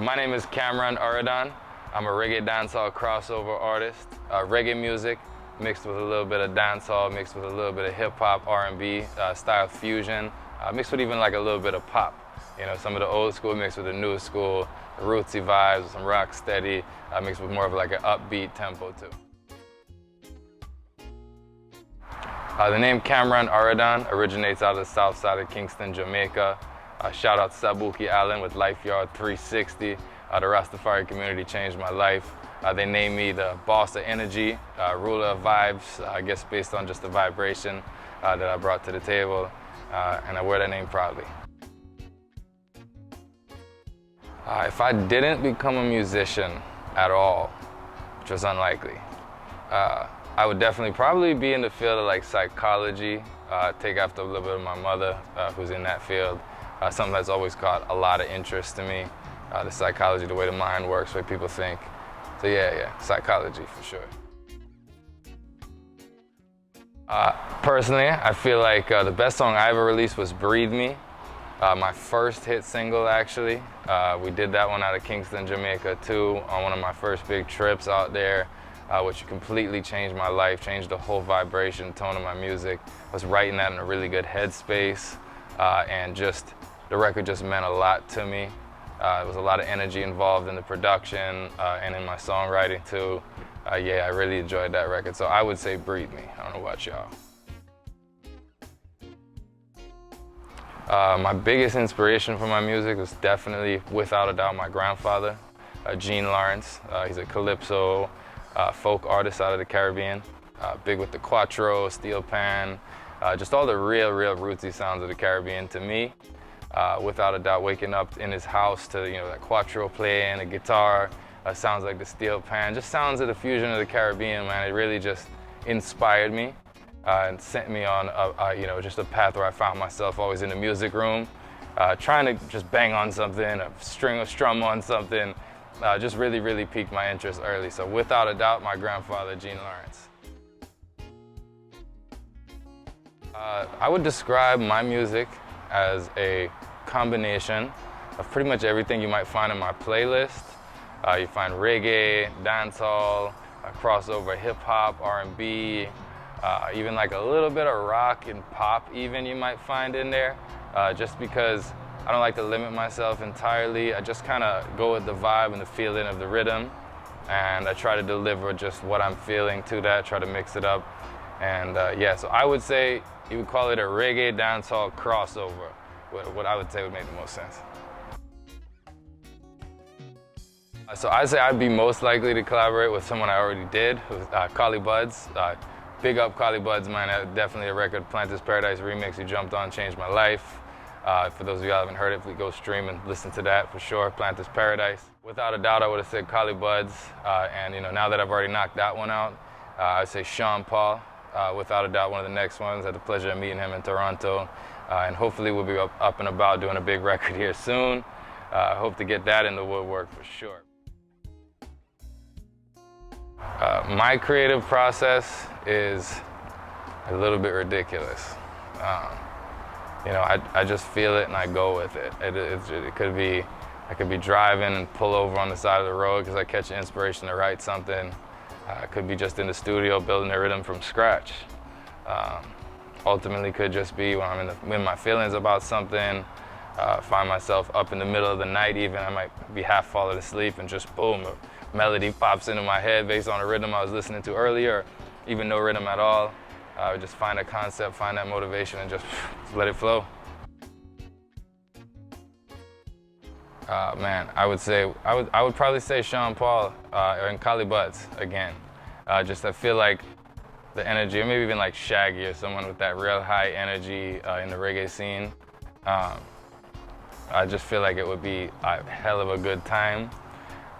My name is Kamrun Auradon. I'm a reggae dancehall crossover artist. Reggae music mixed with a little bit of dancehall, mixed with a little bit of hip-hop, R&B, style fusion, mixed with even like a little bit of pop. You know, some of the old school mixed with the new school, the rootsy vibes, some rock steady, mixed with more of like an upbeat tempo too. The name Kamrun Auradon originates out of the south side of Kingston, Jamaica. Shout out to Sabuki Allen with Life Yard 360. The Rastafari community changed my life. They named me the boss of energy, ruler of vibes, I guess based on just the vibration that I brought to the table, and I wear that name proudly. If I didn't become a musician at all, which was unlikely, I would definitely probably be in the field of like psychology, take after a little bit of my mother who's in that field. Something that's always caught a lot of interest to me, the psychology, the way the mind works, the way people think. So yeah, psychology for sure. Personally, I feel like the best song I ever released was Breathe Me, my first hit single actually. We did that one out of Kingston, Jamaica too, on one of my first big trips out there, which completely changed my life, changed the whole vibration, tone of my music. I was writing that in a really good headspace, and just the record just meant a lot to me. There was a lot of energy involved in the production and in my songwriting too. Yeah, I really enjoyed that record. So I would say Breathe Me. I don't know about y'all. My biggest inspiration for my music was definitely, without a doubt, my grandfather, Gene Lawrence. He's a calypso folk artist out of the Caribbean. Big with the cuatro, steel pan, just all the real rootsy sounds of the Caribbean to me. Without a doubt, waking up in his house to that cuatro playing, the guitar, sounds like the steel pan, just sounds of the fusion of the Caribbean, man. It really just inspired me and sent me on just a path where I found myself always in the music room, trying to just bang on something, strum on something. Just really piqued my interest early. So without a doubt, my grandfather, Gene Lawrence. I would describe my music as a combination of pretty much everything you might find in my playlist. You find reggae, dancehall, crossover hip-hop, R&B, even like a little bit of rock and pop even you might find in there, just because I don't like to limit myself entirely. I just kind of go with the vibe and the feeling of the rhythm, and I try to deliver just what I'm feeling to that, try to mix it up. And yeah, so I would say you would call it a reggae dancehall crossover, what I would say would make the most sense. So I'd say I'd be most likely to collaborate with someone I already did, who's Collie Buddz. Big up Collie Buddz, man. Definitely a record, Planter's Paradise remix he jumped on, changed my life. For those of you who haven't heard it, please go stream and listen to that for sure, Planter's Paradise. Without a doubt, I would have said Collie Buddz, and now that I've already knocked that one out, I'd say Sean Paul. Without a doubt, one of the next ones. I had the pleasure of meeting him in Toronto, and hopefully we'll be up and about doing a big record here soon. Hope to get that in the woodwork for sure. My creative process is a little bit ridiculous. I just feel it and I go with it. It could be, I could be driving and pull over on the side of the road because I catch inspiration to write something. It could be just in the studio building a rhythm from scratch. Ultimately could just be when I'm in my feelings about something, find myself up in the middle of the night even, I might be half falling asleep and just boom, a melody pops into my head based on a rhythm I was listening to earlier, even no rhythm at all. I would just find a concept, find that motivation and just let it flow. Man, I would probably say Sean Paul and Collie Buddz again. Just I feel like the energy, or maybe even like Shaggy or someone with that real high energy in the reggae scene. I just feel like it would be a hell of a good time.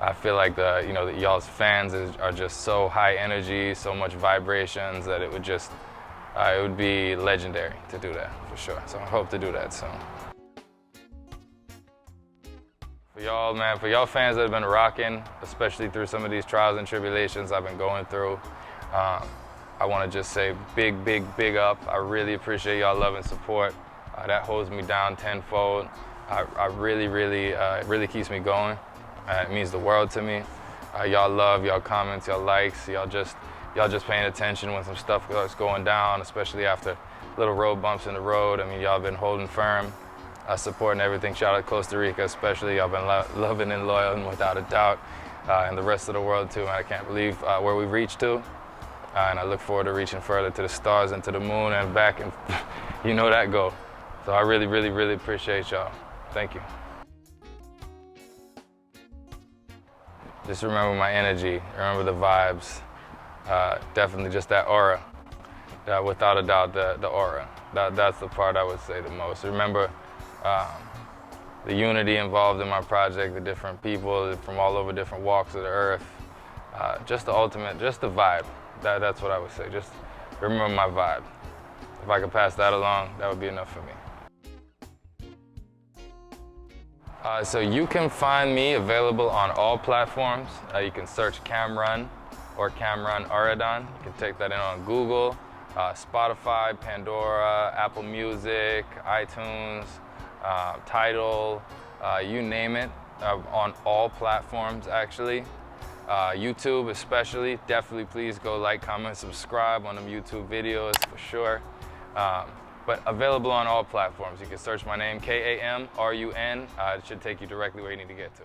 I feel like y'all's fans are just so high energy, so much vibrations that it would just, it would be legendary to do that for sure. So I hope to do that soon. For y'all, man, for y'all fans that have been rocking, especially through some of these trials and tribulations I've been going through, I want to just say big up. I really appreciate y'all love and support. That holds me down tenfold. It really keeps me going. It means the world to me. Y'all love, y'all comments, y'all likes, y'all just paying attention when some stuff starts going down, especially after little road bumps in the road. I mean, y'all been holding firm, supporting everything. Shout out Costa Rica, especially. Y'all been loving and loyal, and without a doubt, and the rest of the world too. And I can't believe where we've reached to, and I look forward to reaching further to the stars and to the moon and back, and you know that go. So I really, really, really appreciate y'all. Thank you. Just remember my energy, remember the vibes. Definitely just that aura. Without a doubt, the aura. That's the part I would say the most. Remember the unity involved in my project, the different people from all over different walks of the earth. Just the ultimate, just the vibe. That's what I would say. Just remember my vibe. If I could pass that along, that would be enough for me. So you can find me available on all platforms. You can search Kamrun or Kamrun Auradon. You can take that in on Google, Spotify, Pandora, Apple Music, iTunes, Tidal, you name it, on all platforms actually. YouTube especially, definitely please go like, comment, subscribe on them YouTube videos for sure. But available on all platforms. You can search my name, Kamrun. It should take you directly where you need to get to.